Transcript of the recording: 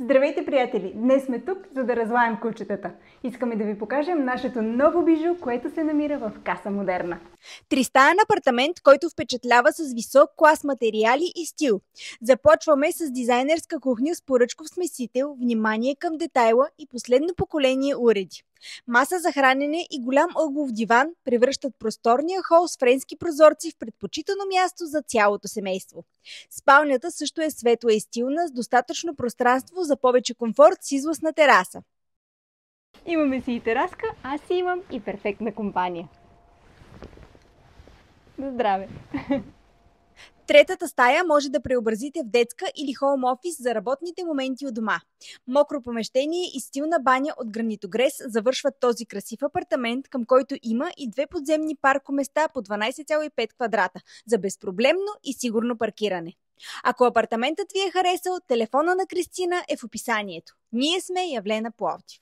Здравейте, приятели! Днес сме тук, за да разлаем кучетата. Искаме да ви покажем нашето ново бижу, което се намира в Каса Модерна. Тристаен апартамент, който впечатлява с висок клас материали и стил. Започваме с дизайнерска кухня с поръчков смесител, внимание към детайла и последно поколение уреди. Маса за хранене и голям ъглов диван превръщат просторния хол с френски прозорци в предпочитано място за цялото семейство. Спалнята също е светла и стилна, с достатъчно пространство за повече комфорт с излъз тераса. Имаме си и тераска, аз си имам и перфектна компания. На здраве! Третата стая може да преобразите в детска или хоум офис за работните моменти у дома. Мокро помещение и стилна баня от гранитогрес завършват този красив апартамент, към който има и 2 подземни паркоместа по 12,5 квадрата за безпроблемно и сигурно паркиране. Ако апартаментът ви е харесал, телефона на Кристина е в описанието. Ние сме Явлена Пловдив.